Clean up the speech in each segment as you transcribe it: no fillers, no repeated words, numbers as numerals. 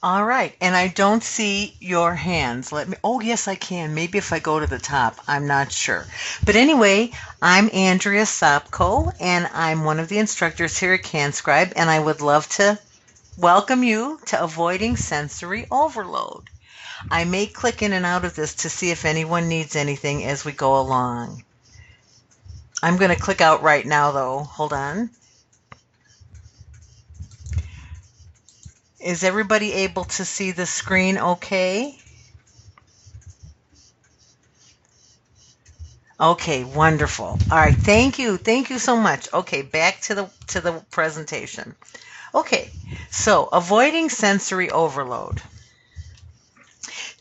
All right, and I don't see your hands. Let me, oh, yes, I can. Maybe if I go to the top, I'm not sure. But anyway, I'm Andrea Sopko, and I'm one of the instructors here at CanScribe, and I would love to welcome you to Avoiding Sensory Overload. I may click in and out of this to see if anyone needs anything as we go along. I'm going to click out right now, though. Hold on. Is everybody able to see the screen okay? Okay, wonderful. All right, thank you. Thank you so much. Okay, back to the presentation. Okay, so avoiding sensory overload.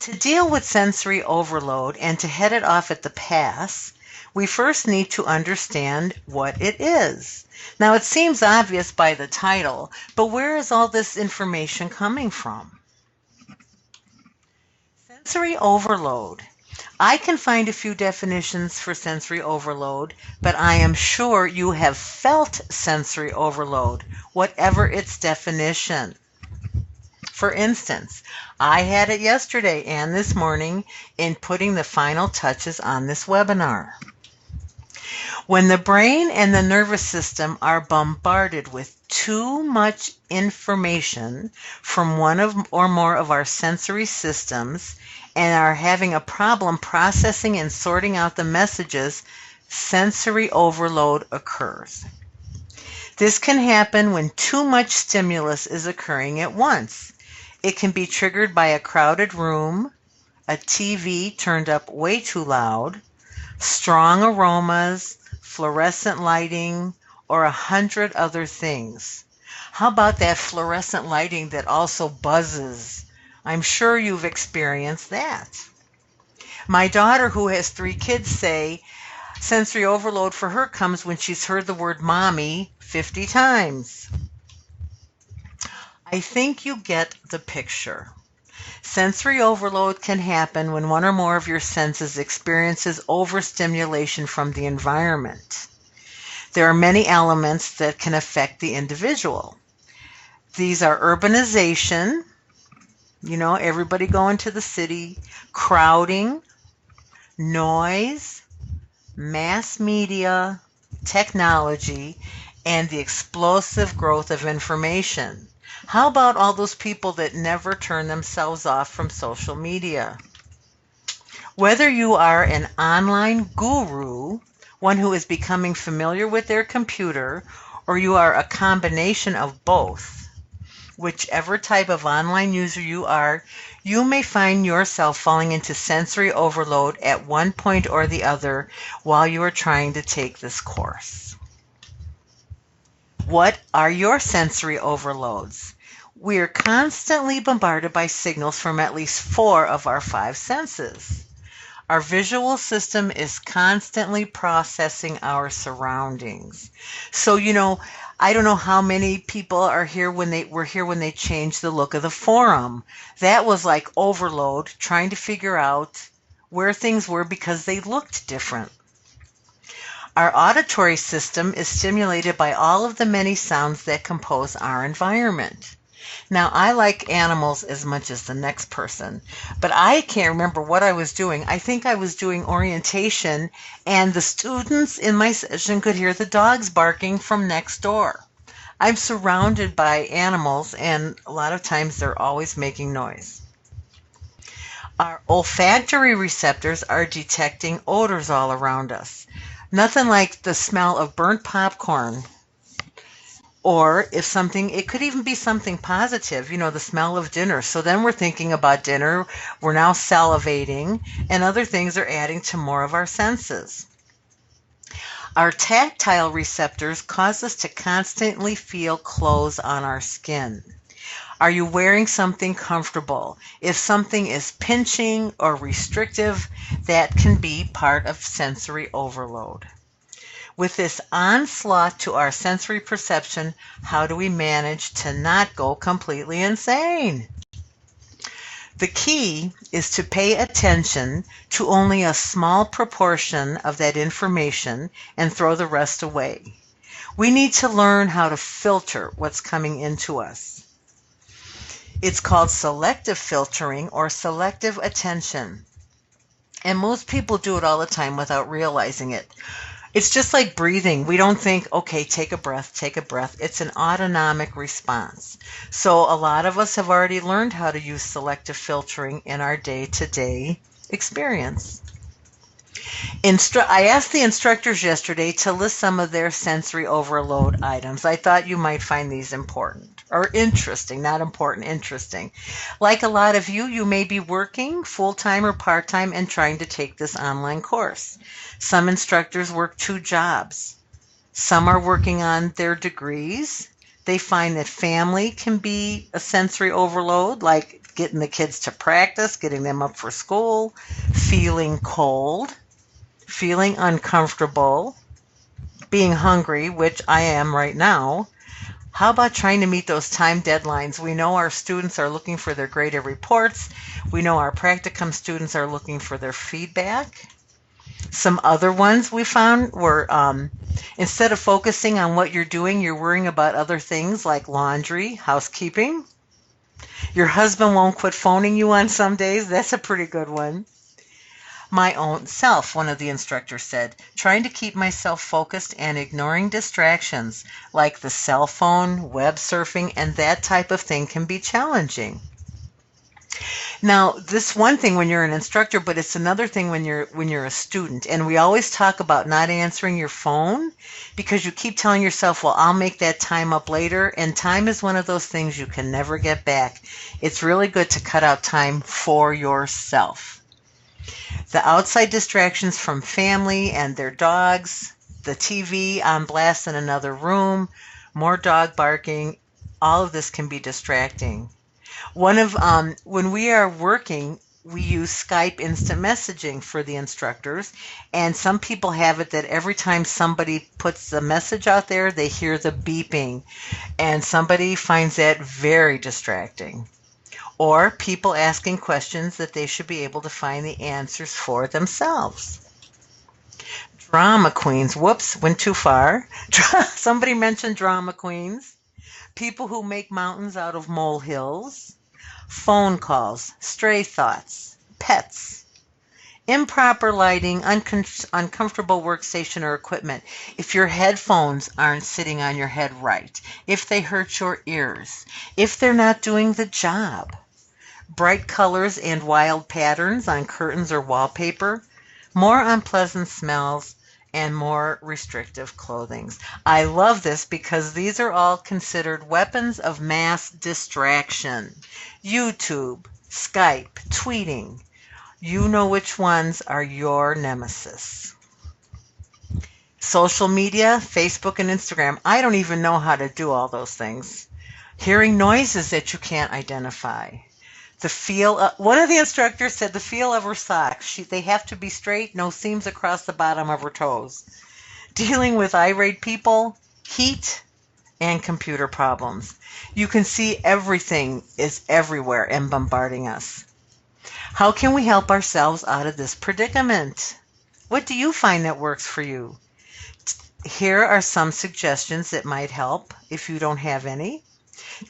To deal with sensory overload and to head it off at the pass, we first need to understand what it is. Now, it seems obvious by the title, but where is all this information coming from? Sensory overload. I can find a few definitions for sensory overload, but I am sure you have felt sensory overload, whatever its definition. For instance, I had it yesterday and this morning in putting the final touches on this webinar. When the brain and the nervous system are bombarded with too much information from one or more of our sensory systems and are having a problem processing and sorting out the messages, sensory overload occurs. This can happen when too much stimulus is occurring at once. It can be triggered by a crowded room, a TV turned up way too loud, strong aromas, fluorescent lighting, or 100 other things. How about that fluorescent lighting that also buzzes? I'm sure you've experienced that. My daughter, who has 3 kids, say sensory overload for her comes when she's heard the word mommy 50 times. I think you get the picture. Sensory overload can happen when one or more of your senses experiences overstimulation from the environment. There are many elements that can affect the individual. These are urbanization, everybody going to the city, crowding, noise, mass media, technology, and the explosive growth of information. How about all those people that never turn themselves off from social media? Whether you are an online guru, one who is becoming familiar with their computer, or you are a combination of both, whichever type of online user you are, you may find yourself falling into sensory overload at one point or the other while you are trying to take this course. What are your sensory overloads? We are constantly bombarded by signals from at least 4 of our 5 senses. Our visual system is constantly processing our surroundings. So, I don't know how many people are here when they changed the look of the forum. That was like overload, trying to figure out where things were because they looked different. Our auditory system is stimulated by all of the many sounds that compose our environment. Now, I like animals as much as the next person, but I can't remember what I was doing. I think I was doing orientation, and the students in my session could hear the dogs barking from next door. I'm surrounded by animals, and a lot of times they're always making noise. Our olfactory receptors are detecting odors all around us. Nothing like the smell of burnt popcorn. Or if something, it could even be something positive, the smell of dinner. So then we're thinking about dinner, we're now salivating, and other things are adding to more of our senses. Our tactile receptors cause us to constantly feel clothes on our skin. Are you wearing something comfortable? If something is pinching or restrictive, that can be part of sensory overload. With this onslaught to our sensory perception, how do we manage to not go completely insane? The key is to pay attention to only a small proportion of that information and throw the rest away. We need to learn how to filter what's coming into us. It's called selective filtering or selective attention. And most people do it all the time without realizing it. It's just like breathing. We don't think, okay, take a breath, take a breath. It's an autonomic response. So a lot of us have already learned how to use selective filtering in our day-to-day experience. I asked the instructors yesterday to list some of their sensory overload items. I thought you might find these important or interesting, not important, interesting. Like a lot of you, you may be working full-time or part-time and trying to take this online course. Some instructors work 2 jobs. Some are working on their degrees. They find that family can be a sensory overload, like getting the kids to practice, getting them up for school, feeling cold, feeling uncomfortable, being hungry, which I am right now. How about trying to meet those time deadlines? We know our students are looking for their graded reports. We know our practicum students are looking for their feedback. Some other ones we found were instead of focusing on what you're doing, you're worrying about other things like laundry, housekeeping. Your husband won't quit phoning you on some days. That's a pretty good one. My own self, one of the instructors said, trying to keep myself focused and ignoring distractions like the cell phone, web surfing, and that type of thing can be challenging. Now, this one thing when you're an instructor, but it's another thing when you're a student. And we always talk about not answering your phone because you keep telling yourself, well, I'll make that time up later. And time is one of those things you can never get back. It's really good to cut out time for yourself. The outside distractions from family and their dogs, the TV on blast in another room, more dog barking, all of this can be distracting. When we are working, we use Skype instant messaging for the instructors, and some people have it that every time somebody puts the message out there, they hear the beeping, and somebody finds that very distracting. Or people asking questions that they should be able to find the answers for themselves. Drama queens. Whoops, went too far. Somebody mentioned drama queens. People who make mountains out of molehills. Phone calls, stray thoughts, pets. Improper lighting, uncomfortable workstation or equipment. If your headphones aren't sitting on your head right. If they hurt your ears. If they're not doing the job. Bright colors and wild patterns on curtains or wallpaper, more unpleasant smells, and more restrictive clothing. I love this because these are all considered weapons of mass distraction. YouTube, Skype, tweeting. You know which ones are your nemesis. Social media, Facebook and Instagram. I don't even know how to do all those things. Hearing noises that you can't identify. The feel one of the instructors said the feel of her socks. They have to be straight, no seams across the bottom of her toes. Dealing with irate people, heat, and computer problems. You can see everything is everywhere and bombarding us. How can we help ourselves out of this predicament? What do you find that works for you? Here are some suggestions that might help if you don't have any.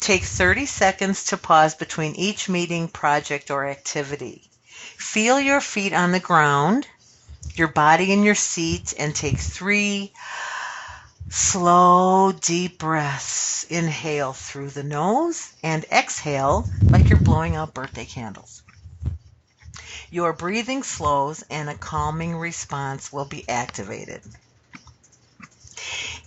Take 30 seconds to pause between each meeting, project, or activity. Feel your feet on the ground, your body in your seat, and take 3 slow, deep breaths. Inhale through the nose and exhale like you're blowing out birthday candles. Your breathing slows and a calming response will be activated.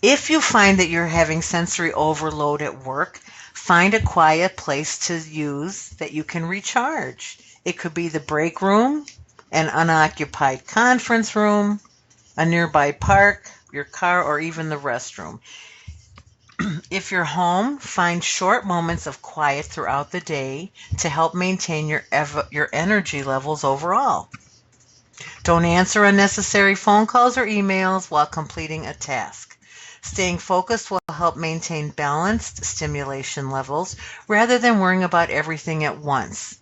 If you find that you're having sensory overload at work, find a quiet place to use that you can recharge. It could be the break room, an unoccupied conference room, a nearby park, your car, or even the restroom. If you're home, find short moments of quiet throughout the day to help maintain your energy levels overall. Don't answer unnecessary phone calls or emails while completing a task. Staying focused will help maintain balanced stimulation levels rather than worrying about everything at once.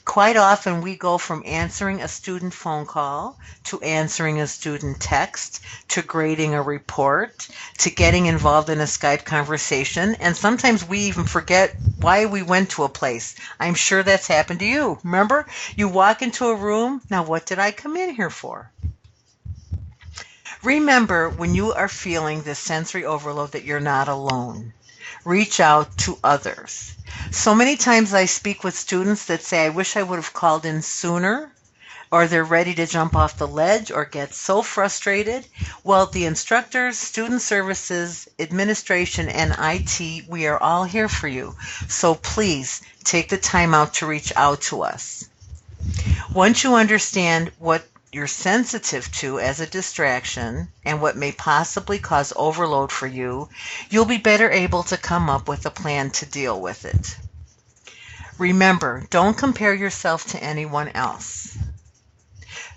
Quite often we go from answering a student phone call to answering a student text to grading a report to getting involved in a Skype conversation, and sometimes we even forget why we went to a place. I'm sure that's happened to you. Remember? You walk into a room, now what did I come in here for? Remember, when you are feeling this sensory overload, that you're not alone. Reach out to others. So many times I speak with students that say, I wish I would have called in sooner, or they're ready to jump off the ledge or get so frustrated. Well, the instructors, student services, administration, and IT, we are all here for you. So please take the time out to reach out to us. Once you understand what you're sensitive to as a distraction and what may possibly cause overload for you, you'll be better able to come up with a plan to deal with it. Remember, don't compare yourself to anyone else.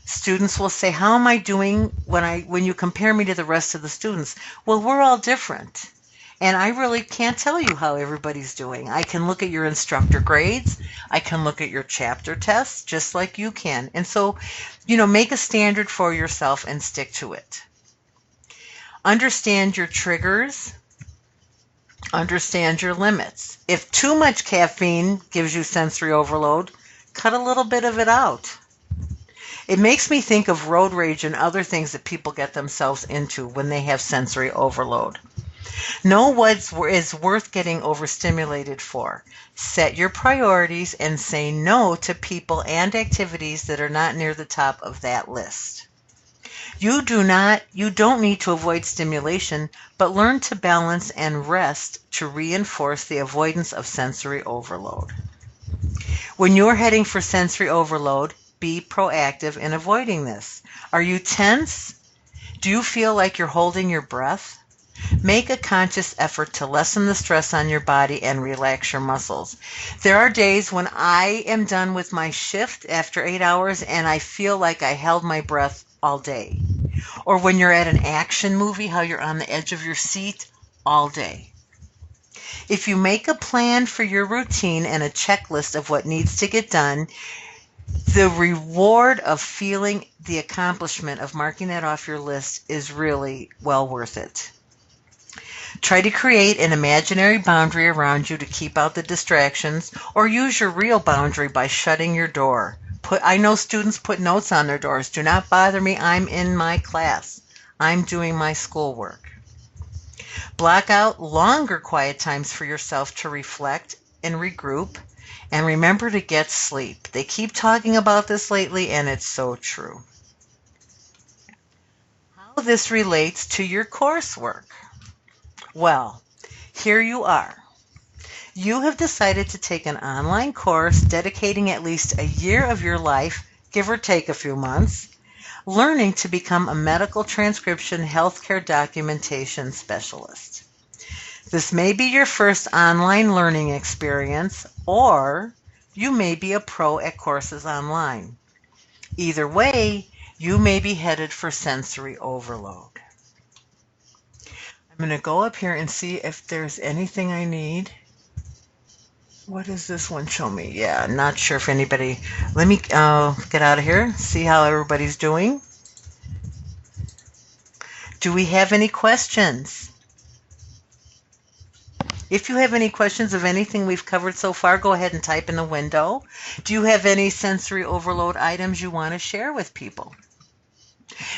Students will say, how am I doing when you compare me to the rest of the students? Well, we're all different. And I really can't tell you how everybody's doing. I can look at your instructor grades. I can look at your chapter tests just like you can. And so, make a standard for yourself and stick to it. Understand your triggers. Understand your limits. If too much caffeine gives you sensory overload, cut a little bit of it out. It makes me think of road rage and other things that people get themselves into when they have sensory overload. Know what is worth getting overstimulated for. Set your priorities and say no to people and activities that are not near the top of that list. You don't need to avoid stimulation, but learn to balance and rest to reinforce the avoidance of sensory overload. When you're heading for sensory overload, be proactive in avoiding this. Are you tense? Do you feel like you're holding your breath? Make a conscious effort to lessen the stress on your body and relax your muscles. There are days when I am done with my shift after 8 hours and I feel like I held my breath all day. Or when you're at an action movie, how you're on the edge of your seat all day. If you make a plan for your routine and a checklist of what needs to get done, the reward of feeling the accomplishment of marking that off your list is really well worth it. Try to create an imaginary boundary around you to keep out the distractions, or use your real boundary by shutting your door. I know students put notes on their doors. Do not bother me. I'm in my class. I'm doing my schoolwork. Block out longer quiet times for yourself to reflect and regroup. And remember to get sleep. They keep talking about this lately, and it's so true. How this relates to your coursework. Well, here you are. You have decided to take an online course dedicating at least a year of your life, give or take a few months, learning to become a medical transcription healthcare documentation specialist. This may be your first online learning experience, or you may be a pro at courses online. Either way, you may be headed for sensory overload. I'm going to go up here and see if there's anything I need. What does this one show me? Yeah, I'm not sure if anybody... Let me get out of here, see how everybody's doing. Do we have any questions? If you have any questions of anything we've covered so far, go ahead and type in the window. Do you have any sensory overload items you want to share with people?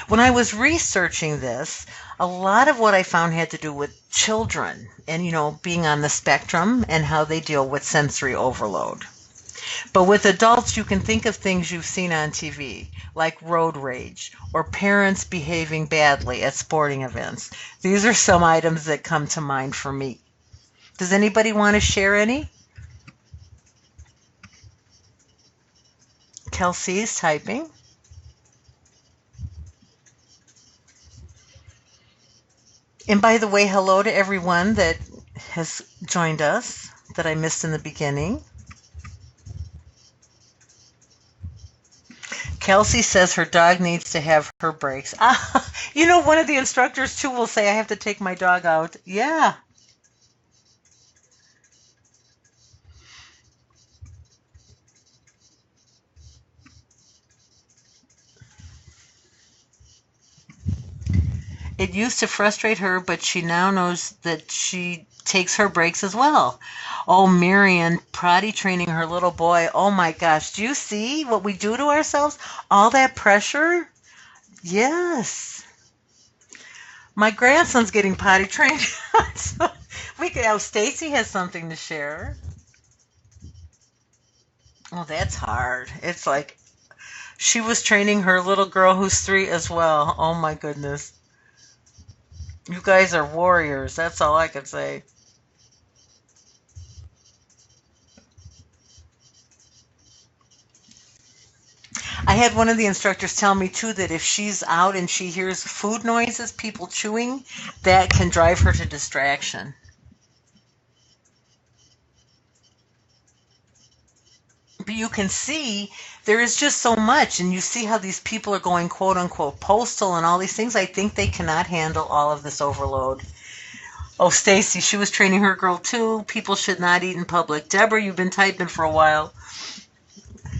When I was researching this, a lot of what I found had to do with children and, being on the spectrum and how they deal with sensory overload. But with adults, you can think of things you've seen on TV, like road rage or parents behaving badly at sporting events. These are some items that come to mind for me. Does anybody want to share any? Kelsey is typing. And by the way, hello to everyone that has joined us that I missed in the beginning. Kelsey says her dog needs to have her breaks. One of the instructors too will say, I have to take my dog out. Yeah. It used to frustrate her, but she now knows that she takes her breaks as well. Oh, Marion, potty training her little boy. Oh my gosh, do you see what we do to ourselves? All that pressure? Yes. My grandson's getting potty trained. So we could, oh, Stacy has something to share. Oh, that's hard. It's like she was training her little girl who's 3 as well. Oh my goodness. You guys are warriors. That's all I can say. I had one of the instructors tell me too that if she's out and she hears food noises, people chewing, that can drive her to distraction. But you can see there is just so much, and you see how these people are going quote unquote postal and all these things. I think they cannot handle all of this overload. Oh, Stacy, she was training her girl too. People should not eat in public. Deborah, you've been typing for a while.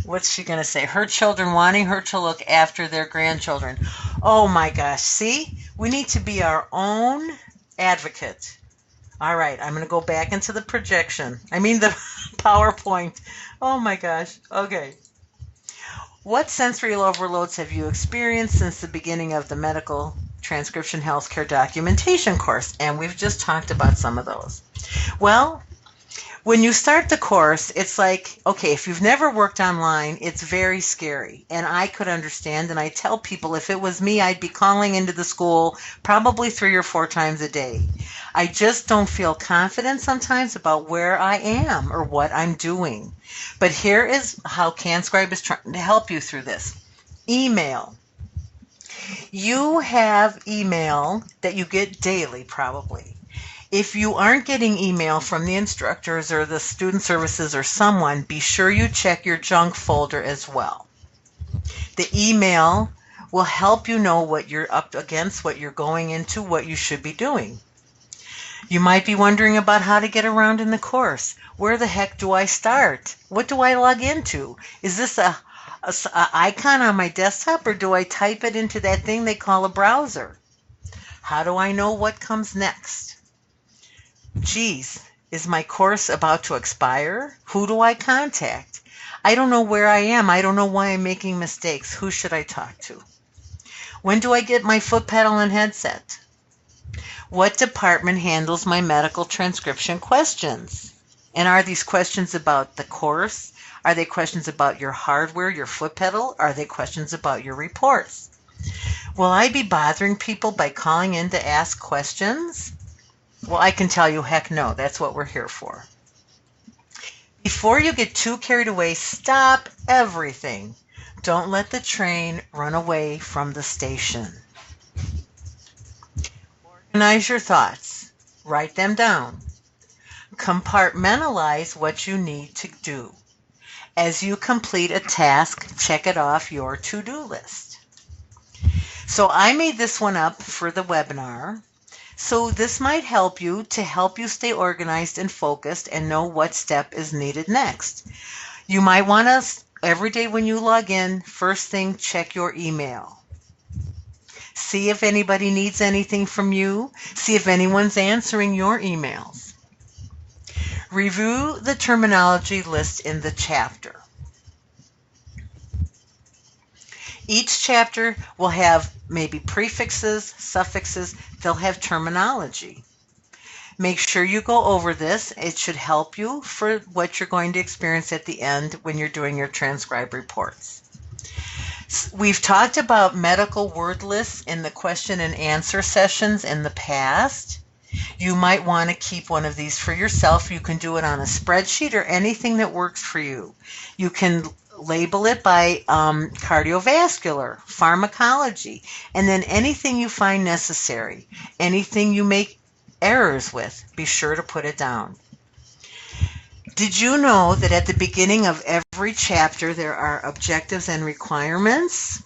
What's she going to say? Her children wanting her to look after their grandchildren. Oh my gosh. See, we need to be our own advocate. All right, I'm going to go back into the projection. I mean, the PowerPoint. Oh my gosh. Okay. What sensory overloads have you experienced since the beginning of the medical transcription healthcare documentation course? And we've just talked about some of those. Well, when you start the course, it's like, okay, if you've never worked online, it's very scary. And I could understand, and I tell people if it was me, I'd be calling into the school probably 3 or 4 times a day. I just don't feel confident sometimes about where I am or what I'm doing. But here is how CanScribe is trying to help you through this. Email. You have email that you get daily probably. If you aren't getting email from the instructors or the student services or someone, be sure you check your junk folder as well. The email will help you know what you're up against, what you're going into, what you should be doing. You might be wondering about how to get around in the course. Where the heck do I start? What do I log into? Is this a icon on my desktop, or do I type it into that thing they call a browser? How do I know what comes next? Geez, is my course about to expire? Who do I contact? I don't know where I am. I don't know why I'm making mistakes. Who should I talk to? When do I get my foot pedal and headset? What department handles my medical transcription questions? And are these questions about the course? Are they questions about your hardware, your foot pedal? Are they questions about your reports? Will I be bothering people by calling in to ask questions? Well, I can tell you, heck no, that's what we're here for. Before you get too carried away, stop everything. Don't let the train run away from the station. Organize your thoughts. Write them down. Compartmentalize what you need to do. As you complete a task, check it off your to-do list. So I made this one up for the webinar. So this might help you stay organized and focused and know what step is needed next. You might want to, every day when you log in, first thing, check your email. See if anybody needs anything from you. See if anyone's answering your emails. Review the terminology list in the chapter. Each chapter will have maybe prefixes, suffixes, they'll have terminology. Make sure you go over this. It should help you for what you're going to experience at the end when you're doing your transcribe reports. We've talked about medical word lists in the question and answer sessions in the past. You might want to keep one of these for yourself. You can do it on a spreadsheet or anything that works for you. You can label it by cardiovascular, pharmacology, and then anything you find necessary, anything you make errors with, be sure to put it down. Did you know that at the beginning of every chapter there are objectives and requirements?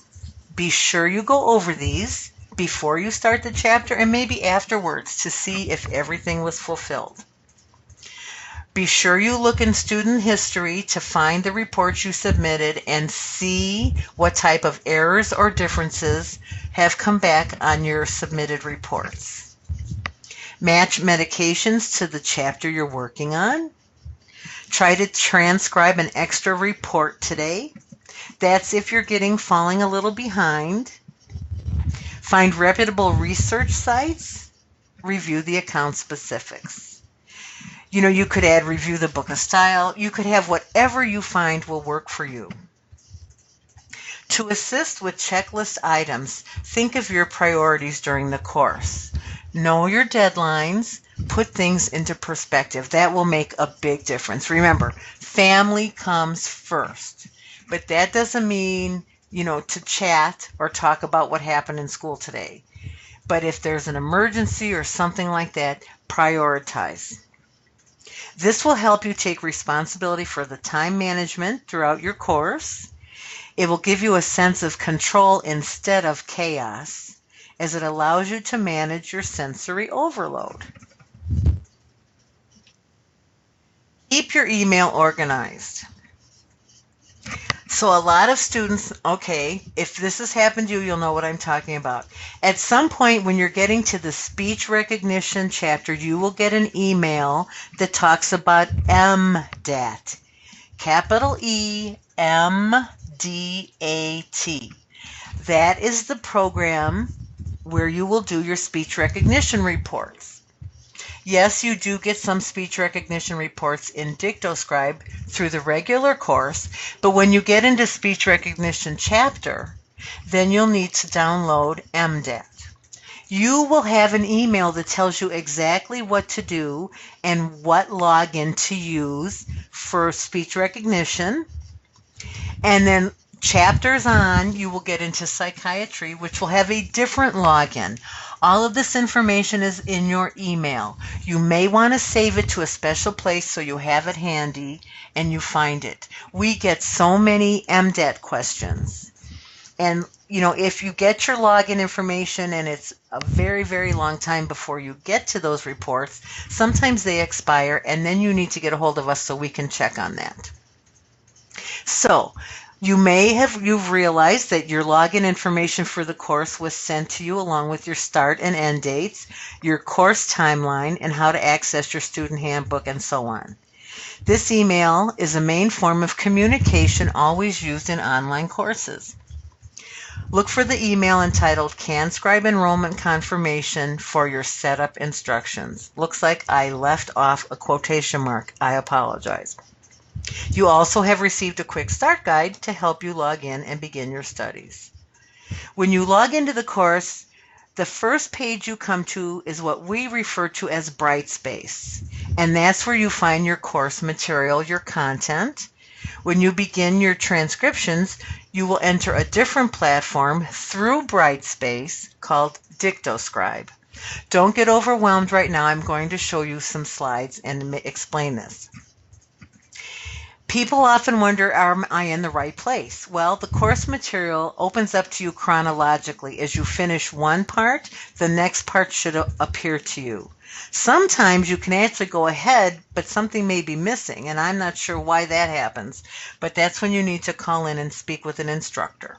Be sure you go over these before you start the chapter and maybe afterwards to see if everything was fulfilled. Be sure you look in student history to find the reports you submitted and see what type of errors or differences have come back on your submitted reports. Match medications to the chapter you're working on. Try to transcribe an extra report today. That's if you're falling a little behind. Find reputable research sites. Review the account specifics. You could add review the book of style. You could have whatever you find will work for you. To assist with checklist items, think of your priorities during the course. Know your deadlines. Put things into perspective. That will make a big difference. Remember, family comes first. But that doesn't mean, to chat or talk about what happened in school today. But if there's an emergency or something like that, prioritize. This will help you take responsibility for the time management throughout your course. It will give you a sense of control instead of chaos, as it allows you to manage your sensory overload. Keep your email organized. So a lot of students, if this has happened to you, you'll know what I'm talking about. At some point when you're getting to the speech recognition chapter, you will get an email that talks about MDAT. Capital E, M-D-A-T. That is the program where you will do your speech recognition reports. Yes, you do get some speech recognition reports in DictoScribe through the regular course, but when you get into speech recognition chapter, then you'll need to download MDAT. You will have an email that tells you exactly what to do and what login to use for speech recognition. And then chapters on, you will get into psychiatry, which will have a different login. All of this information is in your email. You may want to save it to a special place so you have it handy and you find it. We get so many MDAT questions. And, if you get your login information and it's a very, very long time before you get to those reports, sometimes they expire and then you need to get a hold of us so we can check on that. So, you've realized that your login information for the course was sent to you along with your start and end dates, your course timeline, and how to access your student handbook and so on. This email is a main form of communication always used in online courses. Look for the email entitled CanScribe Enrollment Confirmation for your setup instructions. Looks like I left off a quotation mark. I apologize. You also have received a quick start guide to help you log in and begin your studies. When you log into the course, the first page you come to is what we refer to as Brightspace, and that's where you find your course material, your content. When you begin your transcriptions, you will enter a different platform through Brightspace called DictoScribe. Don't get overwhelmed right now. I'm going to show you some slides and explain this. People often wonder, am I in the right place? Well, the course material opens up to you chronologically. As you finish one part, the next part should appear to you. Sometimes you can actually go ahead, but something may be missing, and I'm not sure why that happens, but that's when you need to call in and speak with an instructor.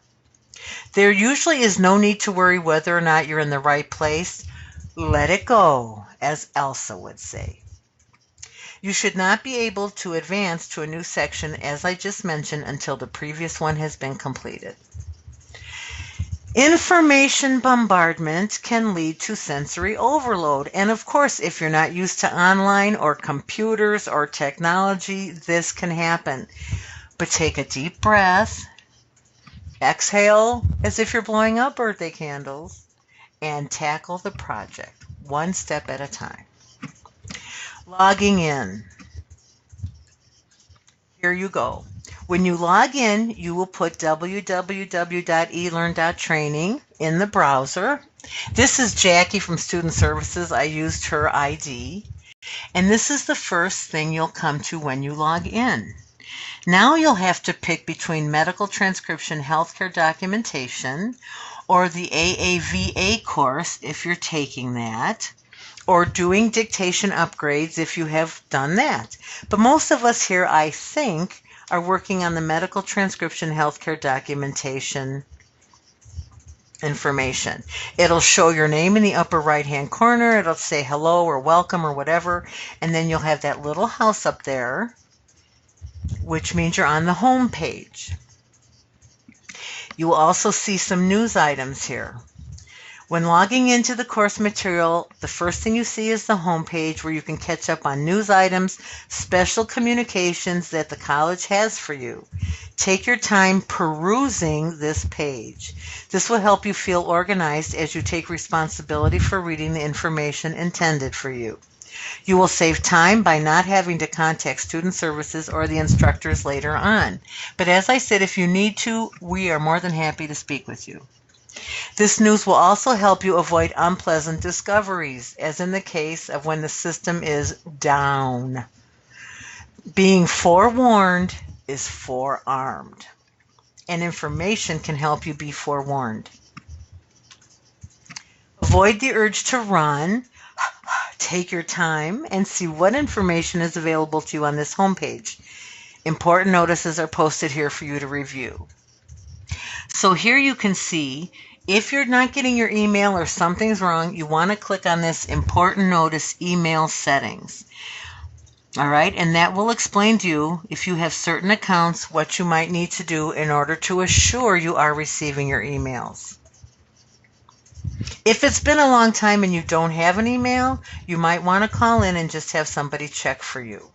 There usually is no need to worry whether or not you're in the right place. Let it go, as Elsa would say. You should not be able to advance to a new section, as I just mentioned, until the previous one has been completed. Information bombardment can lead to sensory overload. And of course, if you're not used to online or computers or technology, this can happen. But take a deep breath, exhale as if you're blowing out birthday candles, and tackle the project one step at a time. Logging in. Here you go. When you log in, you will put www.elearn.training in the browser. This is Jackie from Student Services. I used her ID. And this is the first thing you'll come to when you log in. Now you'll have to pick between medical transcription healthcare documentation or the AAVA course if you're taking that. or doing dictation upgrades if you have done that. But most of us here, I think, are working on the medical transcription healthcare documentation information. It'll show your name in the upper right hand corner. It'll say hello or welcome or whatever, and then you'll have that little house up there, which means you're on the home page. You will also see some news items here. When logging into the course material, the first thing you see is the home page where you can catch up on news items, special communications that the college has for you. Take your time perusing this page. This will help you feel organized as you take responsibility for reading the information intended for you. You will save time by not having to contact student services or the instructors later on. But as I said, if you need to, we are more than happy to speak with you. This news will also help you avoid unpleasant discoveries, as in the case of when the system is down. Being forewarned is forearmed, and information can help you be forewarned. Avoid the urge to run. Take your time and see what information is available to you on this homepage. Important notices are posted here for you to review. So here you can see, if you're not getting your email or something's wrong, you want to click on this important notice email settings. All right, and that will explain to you, if you have certain accounts, what you might need to do in order to assure you are receiving your emails. If it's been a long time and you don't have an email, you might want to call in and just have somebody check for you.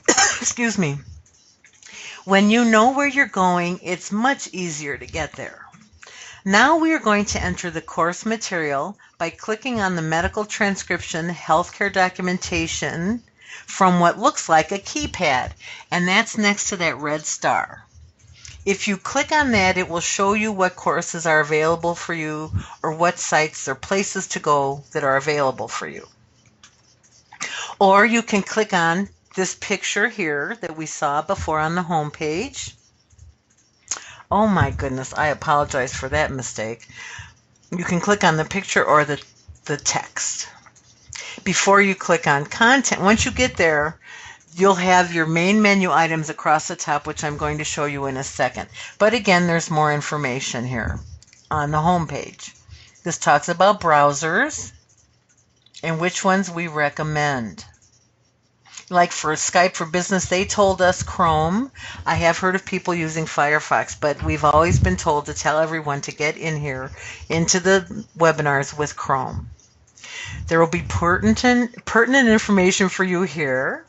Excuse me. When you know where you're going, it's much easier to get there. Now we are going to enter the course material by clicking on the medical transcription healthcare documentation from what looks like a keypad, and that's next to that red star. If you click on that, it will show you what courses are available for you or what sites or places to go that are available for you. Or you can click on this picture here that we saw before on the home page. Oh my goodness, I apologize for that mistake. You can click on the picture or the text. Before you click on content, once you get there, you'll have your main menu items across the top, which I'm going to show you in a second. But again, there's more information here on the home page. This talks about browsers and which ones we recommend. Like for Skype for Business, they told us Chrome. I have heard of people using Firefox, but we've always been told to tell everyone to get in here into the webinars with Chrome. There will be pertinent information for you here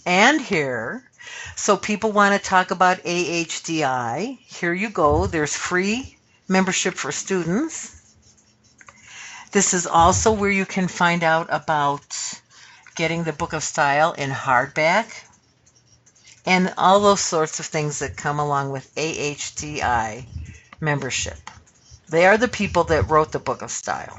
and here. So people want to talk about AHDI. Here you go. There's free membership for students. This is also where you can find out about getting the Book of Style in hardback and all those sorts of things that come along with AHDI membership. They are the people that wrote the Book of Style.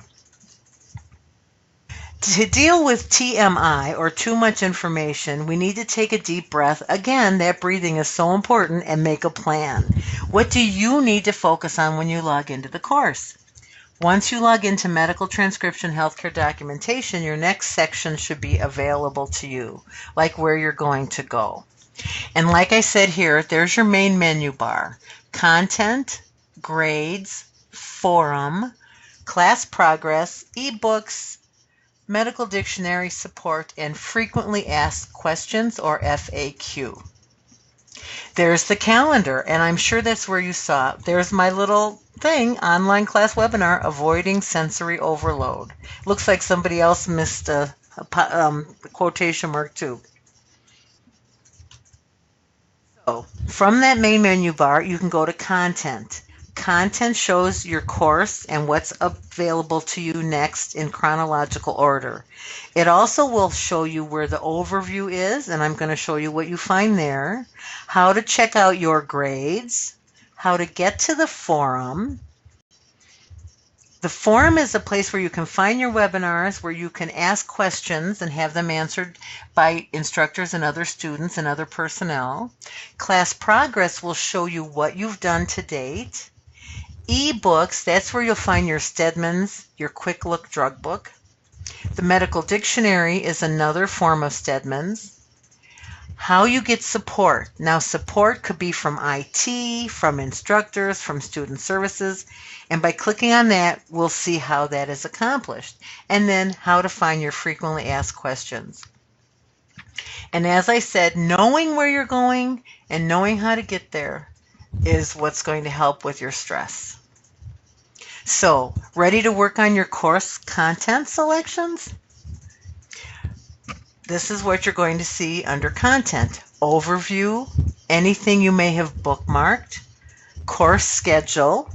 To deal with TMI, or too much information, we need to take a deep breath. Again, that breathing is so important, and make a plan. What do you need to focus on when you log into the course? Once you log into Medical Transcription Healthcare Documentation, your next section should be available to you, like where you're going to go. And like I said here, there's your main menu bar. Content, grades, forum, class progress, ebooks, medical dictionary support, and frequently asked questions, or FAQ. There's the calendar, and I'm sure that's where you saw it. There's my little thing, online class webinar, avoiding sensory overload. Looks like somebody else missed a quotation mark too. So from that main menu bar, you can go to content. Content shows your course and what's available to you next in chronological order. It also will show you where the overview is, and I'm going to show you what you find there, how to check out your grades, how to get to the forum. The forum is a place where you can find your webinars, where you can ask questions and have them answered by instructors and other students and other personnel. Class progress will show you what you've done to date. E-books, that's where you'll find your Stedman's, your Quick Look Drug Book. The Medical Dictionary is another form of Stedman's. How you get support. Now, support could be from IT, from instructors, from student services, and by clicking on that, we'll see how that is accomplished. And then how to find your frequently asked questions. And as I said, knowing where you're going and knowing how to get there is what's going to help with your stress. So, ready to work on your course content selections? This is what you're going to see under content. Overview, anything you may have bookmarked, course schedule,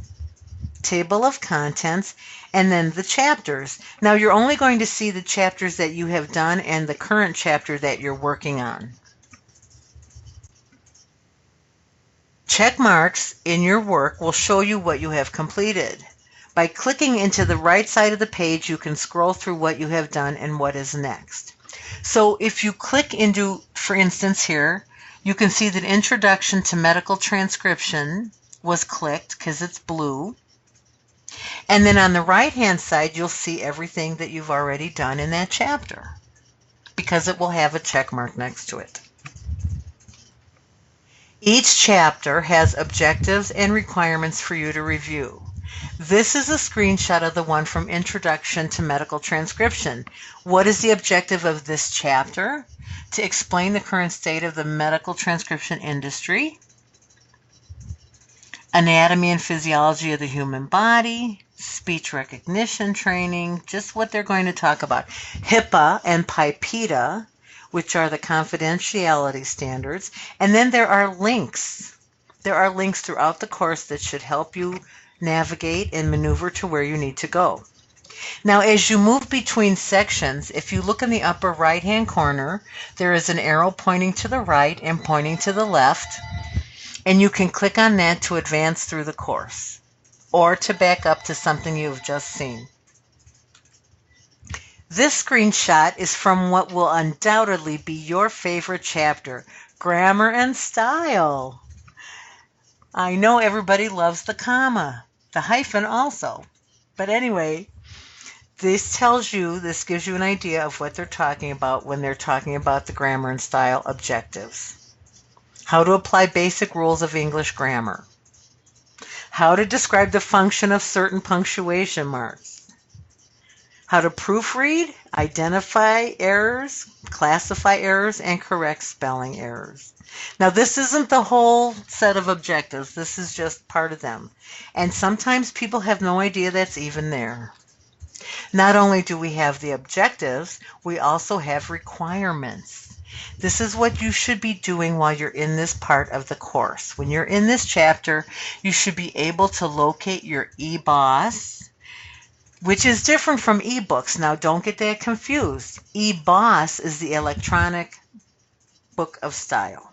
table of contents, and then the chapters. Now you're only going to see the chapters that you have done and the current chapter that you're working on. Check marks in your work will show you what you have completed. By clicking into the right side of the page, you can scroll through what you have done and what is next. So if you click into, for instance here, you can see that Introduction to Medical Transcription was clicked because it's blue. And then on the right-hand side, you'll see everything that you've already done in that chapter because it will have a check mark next to it. Each chapter has objectives and requirements for you to review. This is a screenshot of the one from Introduction to Medical Transcription. What is the objective of this chapter? To explain the current state of the medical transcription industry, anatomy and physiology of the human body, speech recognition training, just what they're going to talk about. HIPAA and PIPEDA, which are the confidentiality standards. And then there are links. There are links throughout the course that should help you navigate and maneuver to where you need to go. Now, as you move between sections, if you look in the upper right-hand corner, there is an arrow pointing to the right and pointing to the left, and you can click on that to advance through the course or to back up to something you've just seen. This screenshot is from what will undoubtedly be your favorite chapter, Grammar and Style. I know everybody loves the comma, the hyphen also. But anyway, this gives you an idea of what they're talking about when they're talking about the grammar and style objectives. How to apply basic rules of English grammar. How to describe the function of certain punctuation marks. How to proofread, identify errors, classify errors, and correct spelling errors. Now, this isn't the whole set of objectives. This is just part of them. And sometimes people have no idea that's even there. Not only do we have the objectives, we also have requirements. This is what you should be doing while you're in this part of the course. When you're in this chapter, you should be able to locate your eBOS, which is different from eBooks. Now, don't get that confused. eBOS is the electronic book of style.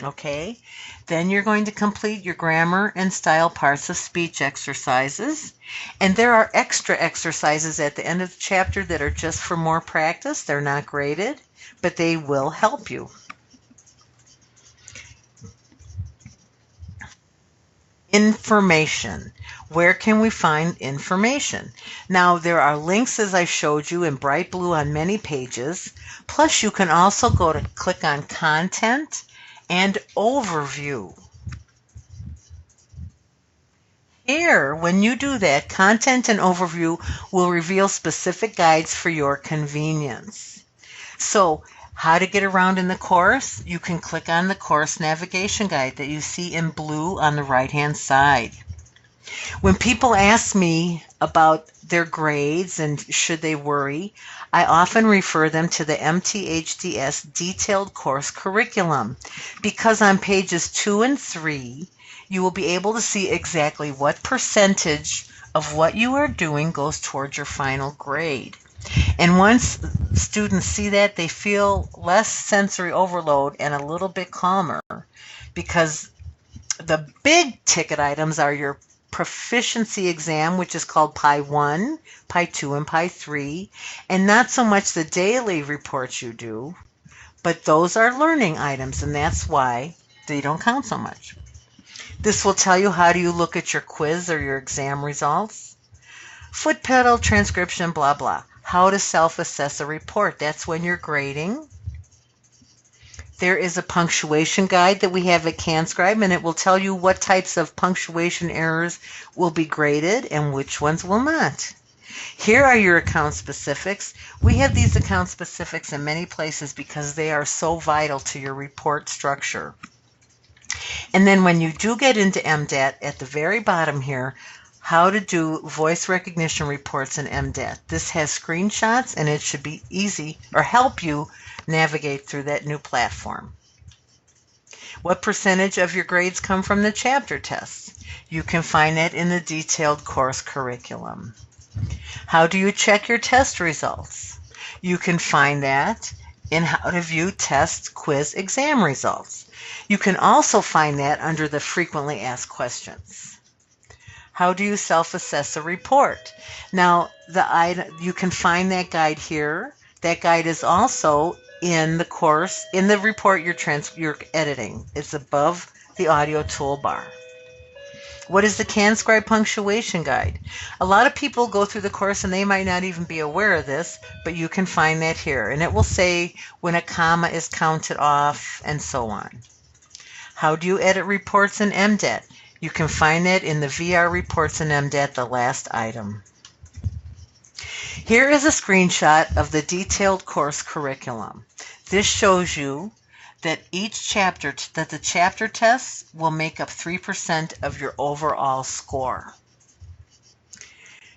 Okay? Then you're going to complete your grammar and style parts of speech exercises. And there are extra exercises at the end of the chapter that are just for more practice. They're not graded, but they will help you. Information. Where can we find information? Now, there are links, as I showed you, in bright blue on many pages. Plus, you can also go to click on Content and Overview. Here, when you do that, Content and Overview will reveal specific guides for your convenience. So, how to get around in the course? You can click on the course navigation guide that you see in blue on the right-hand side. When people ask me about their grades and should they worry, I often refer them to the MTHDS Detailed Course Curriculum, because on pages 2 and 3, you will be able to see exactly what percentage of what you are doing goes towards your final grade. And once students see that, they feel less sensory overload and a little bit calmer, because the big ticket items are your proficiency exam, which is called PI 1, PI 2, and PI 3, and not so much the daily reports you do, but those are learning items, and that's why they don't count so much. This will tell you how do you look at your quiz or your exam results. Foot pedal, transcription, blah, blah. How to self-assess a report. That's when you're grading. There is a punctuation guide that we have at CanScribe, and it will tell you what types of punctuation errors will be graded and which ones will not. Here are your account specifics. We have these account specifics in many places because they are so vital to your report structure. And then when you do get into MDAT, at the very bottom here, how to do voice recognition reports in MDAT. This has screenshots, and it should be easy or help you navigate through that new platform. What percentage of your grades come from the chapter tests? You can find that in the detailed course curriculum. How do you check your test results? You can find that in how to view test, quiz, exam results. You can also find that under the frequently asked questions. How do you self-assess a report? Now, you can find that guide here. That guide is also in the course, in the report you're editing. It's above the audio toolbar. What is the CanScribe punctuation guide? A lot of people go through the course and they might not even be aware of this, but you can find that here. And it will say when a comma is counted off and so on. How do you edit reports in MDAT? You can find that in the VR reports in MDAT, the last item. Here is a screenshot of the detailed course curriculum. This shows you that the chapter tests will make up 3% of your overall score.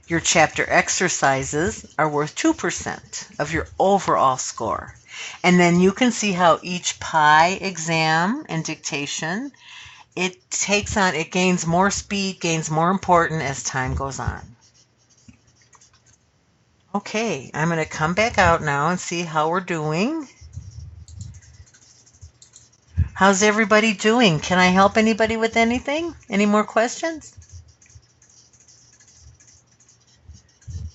Your chapter exercises are worth 2% of your overall score. And then you can see how each PI exam and dictation, it gains more speed, gains more important as time goes on. Okay, I'm going to come back out now and see how we're doing. How's everybody doing? Can I help anybody with anything? Any more questions?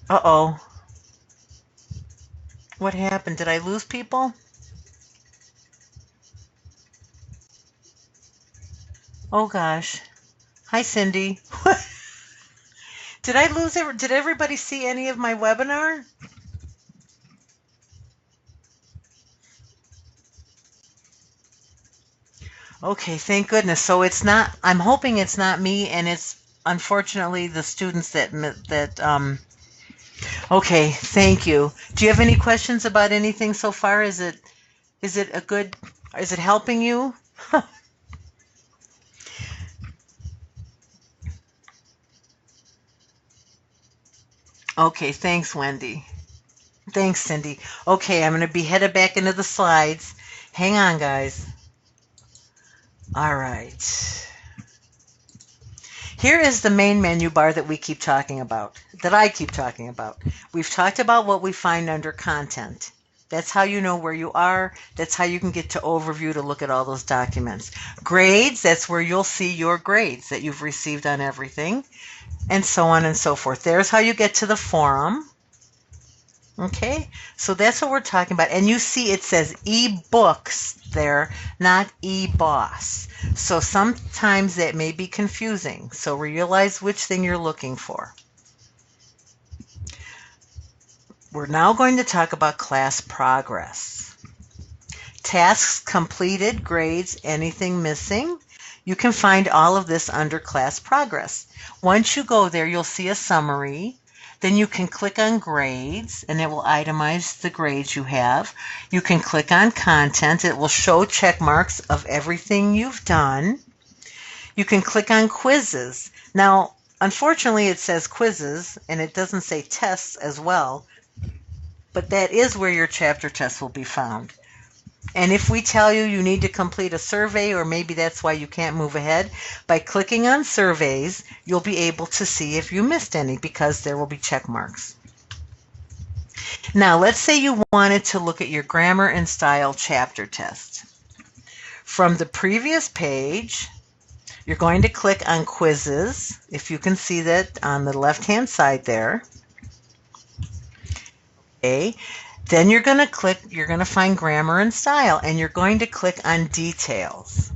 Uh-oh. What happened? Did I lose people? Oh gosh. Hi, Cindy. Did I lose it? Did everybody see any of my webinar? Okay, thank goodness. So it's not, I'm hoping it's not me, and it's unfortunately the students okay, thank you. Do you have any questions about anything so far? Is it helping you? Okay, thanks, Wendy. Thanks, Cindy. Okay, I'm going to be headed back into the slides. Hang on, guys. All right. Here is the main menu bar that we keep talking about, that I keep talking about. We've talked about what we find under content. That's how you know where you are. That's how you can get to overview to look at all those documents. Grades, that's where you'll see your grades that you've received on everything, and so on and so forth. There's how you get to the forum. Okay, so that's what we're talking about. And you see it says ebooks there, not eBoss. So sometimes that may be confusing. So realize which thing you're looking for. We're now going to talk about class progress. Tasks completed, grades, anything missing. You can find all of this under class progress. Once you go there, you'll see a summary. Then you can click on grades, and it will itemize the grades you have. You can click on content. It will show check marks of everything you've done. You can click on quizzes. Now, unfortunately, it says quizzes, and it doesn't say tests as well, but that is where your chapter tests will be found. And if we tell you you need to complete a survey, or maybe that's why you can't move ahead, by clicking on surveys, you'll be able to see if you missed any because there will be check marks. Now, let's say you wanted to look at your grammar and style chapter test. From the previous page, you're going to click on quizzes, if you can see that on the left-hand side there. Okay. Then you're going to find grammar and style, and you're going to click on details.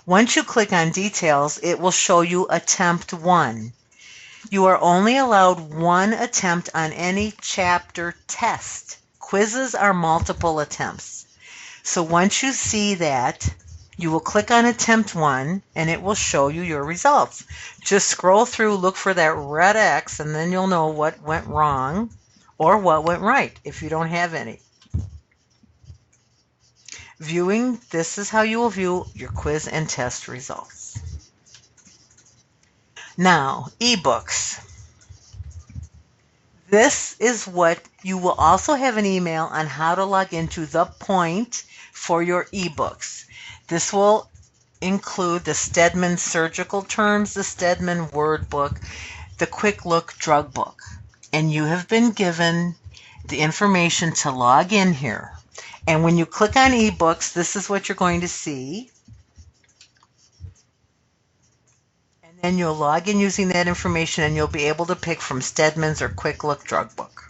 Once you click on details, it will show you attempt 1. You are only allowed one attempt on any chapter test. Quizzes are multiple attempts. So once you see that, you will click on attempt 1 and it will show you your results. Just scroll through, look for that red X, and then you'll know what went wrong or what went right if you don't have any. Viewing, this is how you will view your quiz and test results. Now, ebooks. This is what you will also have an email on how to log into The Point for your ebooks. This will include the Stedman Surgical Terms, the Stedman Word Book, the Quick Look Drug Book. And you have been given the information to log in here. And when you click on ebooks, this is what you're going to see. And then you'll log in using that information and you'll be able to pick from Stedman's or Quick Look Drug Book.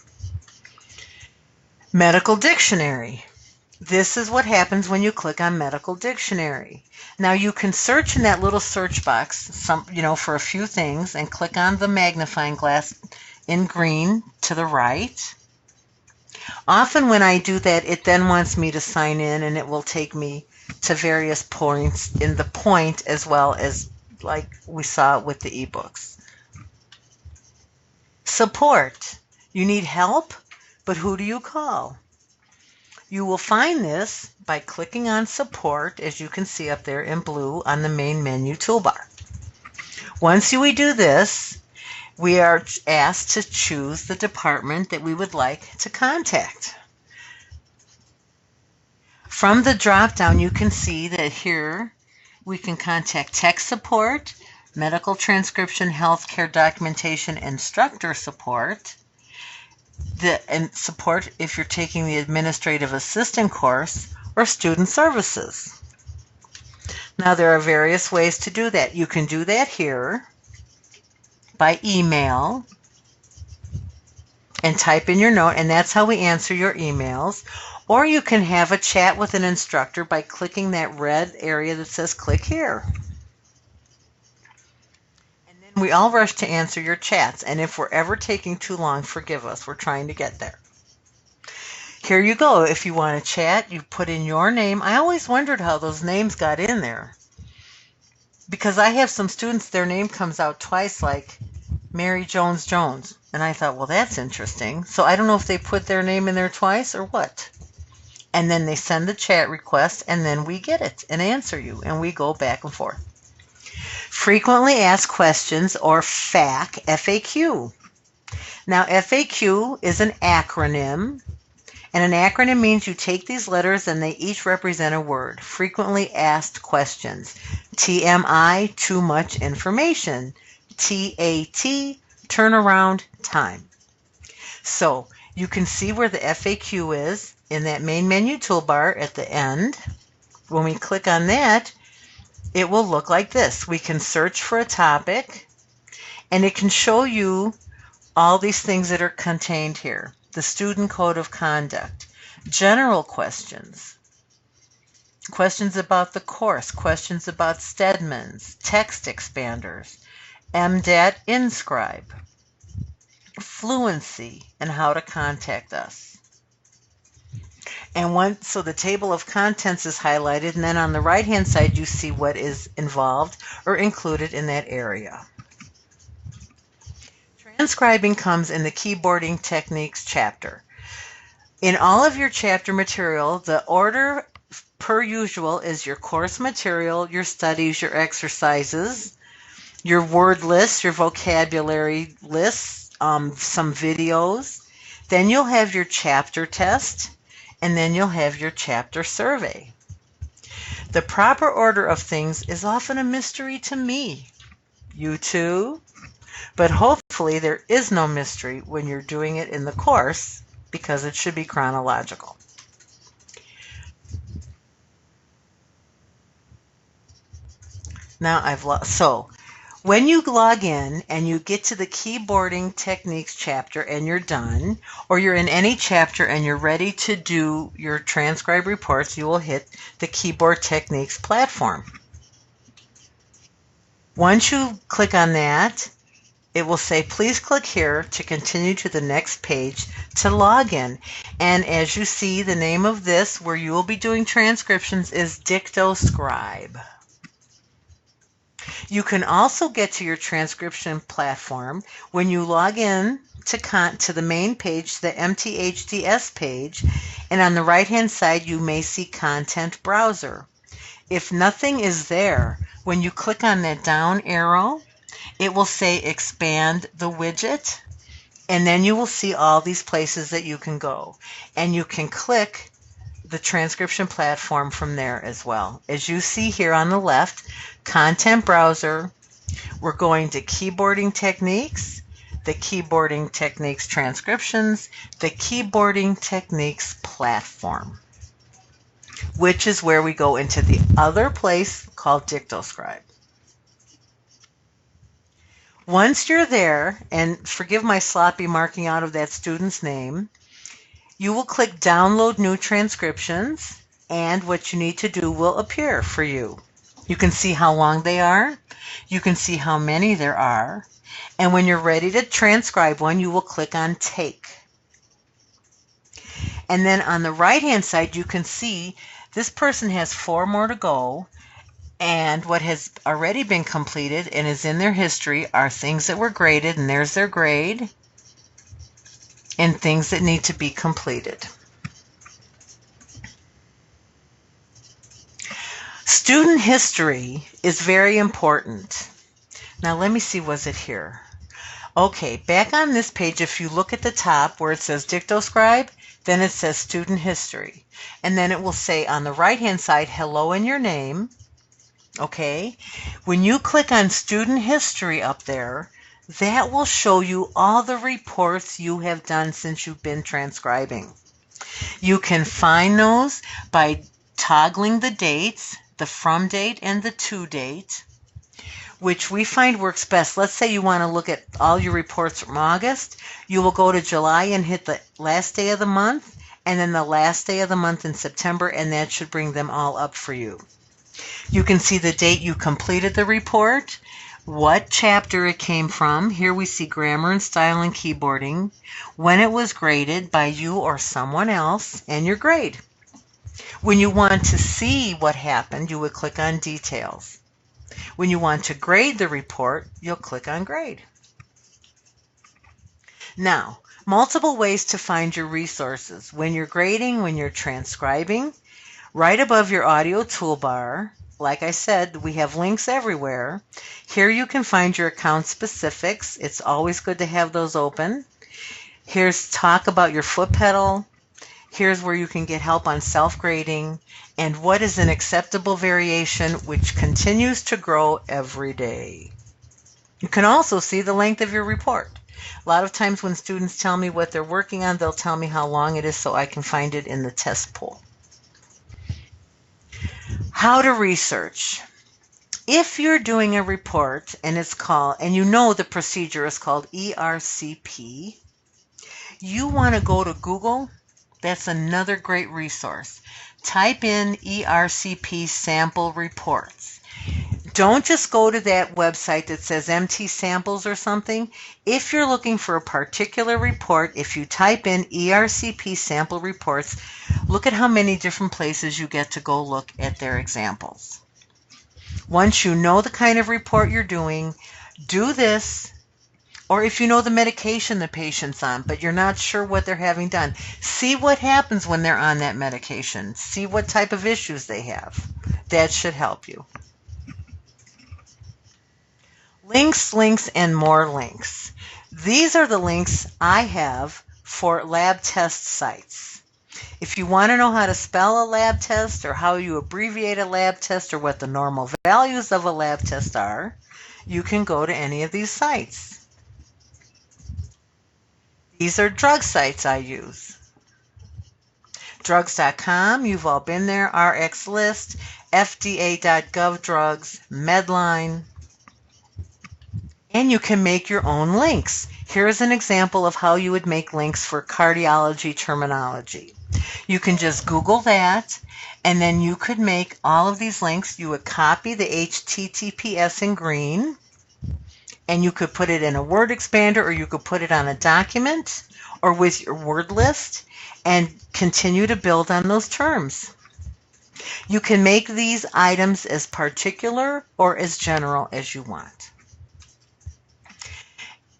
Medical Dictionary. This is what happens when you click on Medical Dictionary. Now you can search in that little search box for a few things and click on the magnifying glass in green to the right. Often when I do that, it then wants me to sign in and it will take me to various points in the Point as well as like we saw with the ebooks. Support. You need help, but who do you call? You will find this by clicking on Support, as you can see up there in blue on the main menu toolbar. Once we do this, we are asked to choose the department that we would like to contact. From the drop-down, you can see that here we can contact tech support, medical transcription, healthcare documentation, instructor support, and support if you're taking the administrative assistant course, or student services. Now there are various ways to do that. You can do that here by email and type in your note, and that's how we answer your emails. Or you can have a chat with an instructor by clicking that red area that says click here. And then we all rush to answer your chats, and if we're ever taking too long, forgive us. We're trying to get there. Here you go. If you want to chat, you put in your name. I always wondered how those names got in there, because I have some students, their name comes out twice, like Mary Jones Jones. And I thought, well, that's interesting. So I don't know if they put their name in there twice or what. And then they send the chat request, and then we get it and answer you, and we go back and forth. Frequently asked questions, or FAQ, FAQ. Now, FAQ is an acronym, and an acronym means you take these letters and they each represent a word. Frequently asked questions. TMI, too much information. TAT, turnaround time. So you can see where the FAQ is in that main menu toolbar at the end. When we click on that, it will look like this. We can search for a topic, and it can show you all these things that are contained here. The student code of conduct, general questions, questions about the course, questions about Stedman's, text expanders, MDAT Inscribe, fluency, and how to contact us. And so the table of contents is highlighted, and then on the right hand side you see what is involved or included in that area. Transcribing comes in the keyboarding techniques chapter. In all of your chapter material, the order per usual is your course material, your studies, your exercises, your word lists, your vocabulary lists, some videos. Then you'll have your chapter test, and then you'll have your chapter survey. The proper order of things is often a mystery to me. You too? But hopefully there is no mystery when you're doing it in the course, because it should be chronological. Now so when you log in and you get to the keyboarding techniques chapter and you're done, or you're in any chapter and you're ready to do your transcribe reports, you will hit the keyboard techniques platform. Once you click on that, it will say, please click here to continue to the next page to log in. And as you see, the name of this, where you will be doing transcriptions, is DictoScribe. You can also get to your transcription platform when you log in to the main page, the MTHDS page, and on the right-hand side you may see Content Browser. If nothing is there, when you click on that down arrow, it will say expand the widget, and then you will see all these places that you can go. And you can click the transcription platform from there as well. As you see here on the left, Content Browser, we're going to Keyboarding Techniques, the Keyboarding Techniques Transcriptions, the Keyboarding Techniques Platform, which is where we go into the other place called DictoScribe. Once you're there, and forgive my sloppy marking out of that student's name, you will click Download New Transcriptions, and what you need to do will appear for you. You can see how long they are. You can see how many there are. And when you're ready to transcribe one, you will click on Take. And then on the right-hand side, you can see this person has 4 more to go. And what has already been completed and is in their history are things that were graded, and there's their grade, and things that need to be completed. Student history is very important. Now let me see, was it here? Okay, back on this page, if you look at the top where it says DictoScribe, then it says Student History. And then it will say on the right-hand side, hello and your name. Okay, when you click on Student History up there, that will show you all the reports you have done since you've been transcribing. You can find those by toggling the dates, the from date and the to date, which we find works best. Let's say you want to look at all your reports from August. You will go to July and hit the last day of the month, and then the last day of the month in September, and that should bring them all up for you. You can see the date you completed the report, what chapter it came from. Here we see Grammar and Style and Keyboarding, when it was graded by you or someone else, and your grade. When you want to see what happened, you would click on Details. When you want to grade the report, you'll click on Grade. Now, multiple ways to find your resources. When you're grading, when you're transcribing, right above your audio toolbar, like I said, we have links everywhere. Here you can find your account specifics. It's always good to have those open. Here's talk about your foot pedal. Here's where you can get help on self-grading and what is an acceptable variation, which continues to grow every day. You can also see the length of your report. A lot of times when students tell me what they're working on, they'll tell me how long it is so I can find it in the test pool. How to research. If you're doing a report and it's called, and you know the procedure is called ERCP, you want to go to Google. That's another great resource. Type in ERCP sample reports. Don't just go to that website that says MT samples or something. If you're looking for a particular report, if you type in ERCP sample reports, look at how many different places you get to go look at their examples. Once you know the kind of report you're doing, do this. Or if you know the medication the patient's on, but you're not sure what they're having done, see what happens when they're on that medication. See what type of issues they have. That should help you. Links, links, and more links. These are the links I have for lab test sites. If you want to know how to spell a lab test or how you abbreviate a lab test or what the normal values of a lab test are, you can go to any of these sites. These are drug sites I use. Drugs.com, you've all been there, RxList, FDA.gov drugs, Medline, and you can make your own links. Here's an example of how you would make links for cardiology terminology. You can just Google that, and then you could make all of these links. You would copy the HTTPS in green, and you could put it in a word expander, or you could put it on a document or with your word list and continue to build on those terms. You can make these items as particular or as general as you want.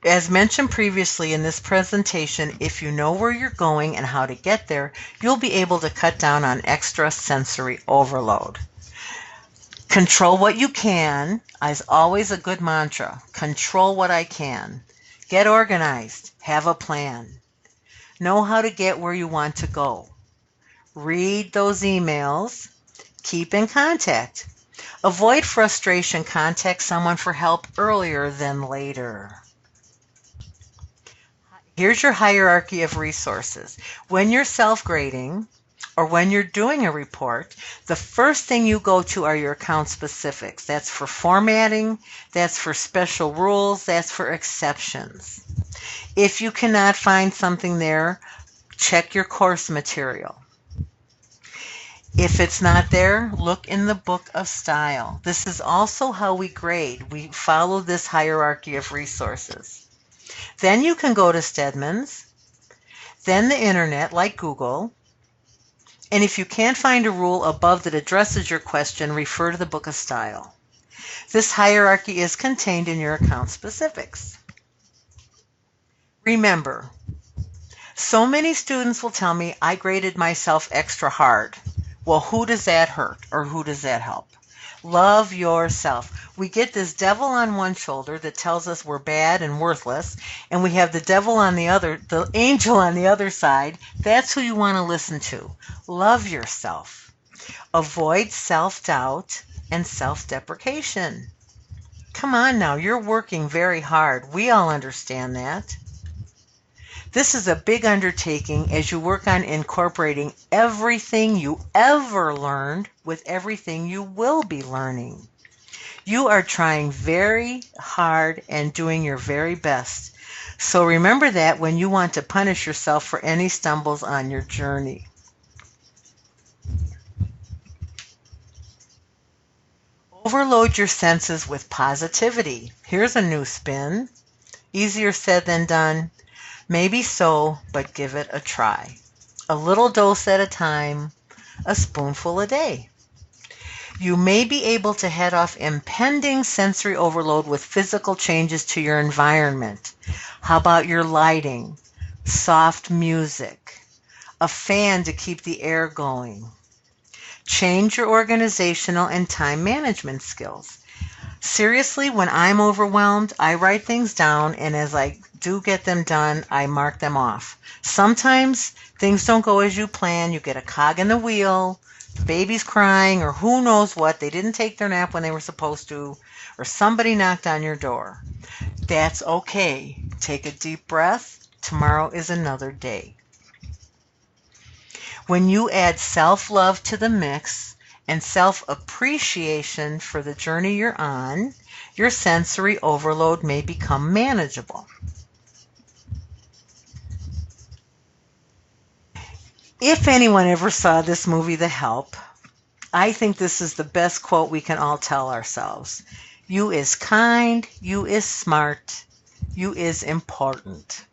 As mentioned previously in this presentation, if you know where you're going and how to get there, you'll be able to cut down on extra sensory overload. Control what you can is always a good mantra. Control what I can. Get organized. Have a plan. Know how to get where you want to go. Read those emails. Keep in contact. Avoid frustration. Contact someone for help earlier than later. Here's your hierarchy of resources. When you're self-grading or when you're doing a report, the first thing you go to are your account specifics. That's for formatting, that's for special rules, that's for exceptions. If you cannot find something there, check your course material. If it's not there, look in the book of style. This is also how we grade. We follow this hierarchy of resources. Then you can go to Stedman's, then the internet like Google, and if you can't find a rule above that addresses your question, refer to the book of style. This hierarchy is contained in your account specifics. Remember, so many students will tell me, I graded myself extra hard. Well, who does that hurt or who does that help? Love yourself. We get this devil on one shoulder that tells us we're bad and worthless, and we have the devil on the other, the angel on the other side. That's who you want to listen to. Love yourself. Avoid self-doubt and self-deprecation. Come on now, you're working very hard. We all understand that. This is a big undertaking as you work on incorporating everything you ever learned with everything you will be learning. You are trying very hard and doing your very best. So remember that when you want to punish yourself for any stumbles on your journey. Overload your senses with positivity. Here's a new spin. Easier said than done. Maybe so, but give it a try. A little dose at a time, a spoonful a day. You may be able to head off impending sensory overload with physical changes to your environment. How about your lighting, soft music, a fan to keep the air going? Change your organizational and time management skills. Seriously, when I'm overwhelmed, I write things down, and as I do get them done, I mark them off. Sometimes things don't go as you plan. You get a cog in the wheel, the baby's crying, or who knows what. They didn't take their nap when they were supposed to, or somebody knocked on your door. That's okay. Take a deep breath. Tomorrow is another day. When you add self-love to the mix and self-appreciation for the journey you're on, your sensory overload may become manageable. If anyone ever saw this movie, The Help, I think this is the best quote we can all tell ourselves. You is kind, you is smart, you is important.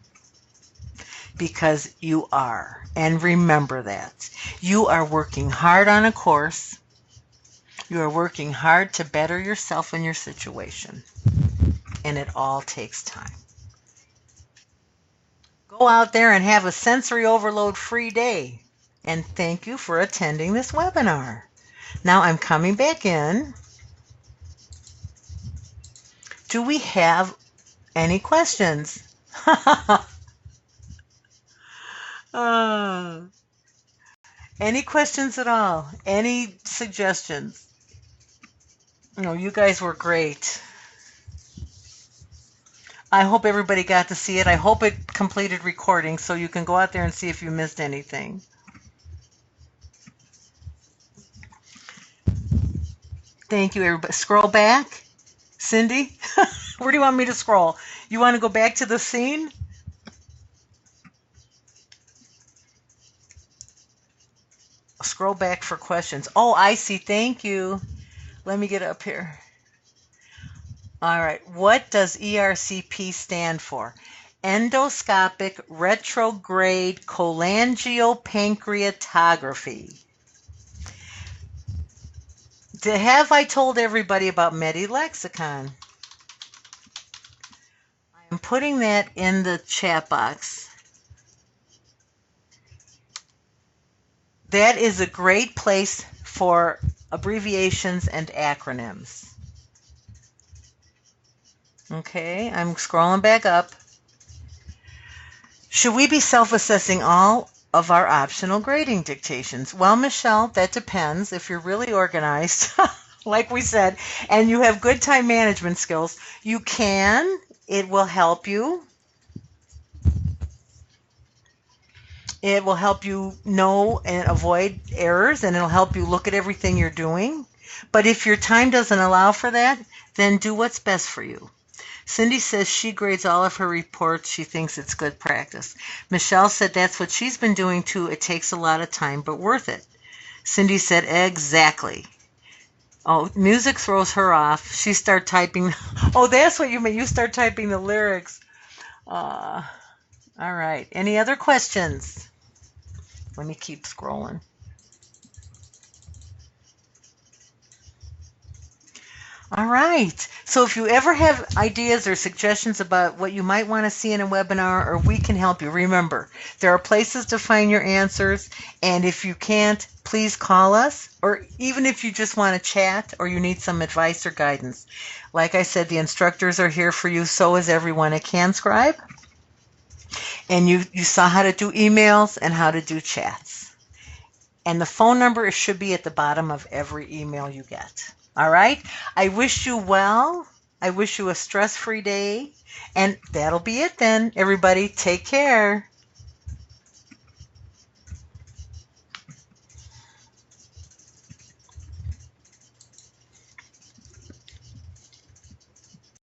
Because you are. And remember that. You are working hard on a course. You are working hard to better yourself and your situation. And it all takes time. Go out there and have a sensory overload free day. And thank you for attending this webinar. Now I'm coming back in. Do we have any questions? Any questions at all? Any suggestions? No, you guys were great. I hope everybody got to see it. I hope it completed recording so you can go out there and see if you missed anything. Thank you, everybody. Scroll back. Cindy, where do you want me to scroll? You want to go back to the scene? Scroll back for questions. Oh, I see. Thank you. Let me get up here. All right. What does ERCP stand for? Endoscopic retrograde cholangiopancreatography. Have I told everybody about MediLexicon? I'm putting that in the chat box. That is a great place for abbreviations and acronyms. Okay, I'm scrolling back up. Should we be self-assessing all of our optional grading dictations? Well, Michelle, that depends. If you're really organized, like we said, and you have good time management skills, you can. It will help you. It will help you know and avoid errors, and it'll help you look at everything you're doing. But if your time doesn't allow for that, then do what's best for you. Cindy says she grades all of her reports. She thinks it's good practice. Michelle said that's what she's been doing too. It takes a lot of time, but worth it. Cindy said exactly. Oh, music throws her off. She started typing. Oh, that's what you mean. You start typing the lyrics. All right. Any other questions? Let me keep scrolling. All right. So if you ever have ideas or suggestions about what you might want to see in a webinar, or we can help you, remember, there are places to find your answers. And if you can't, please call us. Or even if you just want to chat or you need some advice or guidance. Like I said, the instructors are here for you. So is everyone at CanScribe. And you saw how to do emails and how to do chats. And the phone number should be at the bottom of every email you get. All right? I wish you well. I wish you a stress-free day. And that'll be it then. Everybody, take care.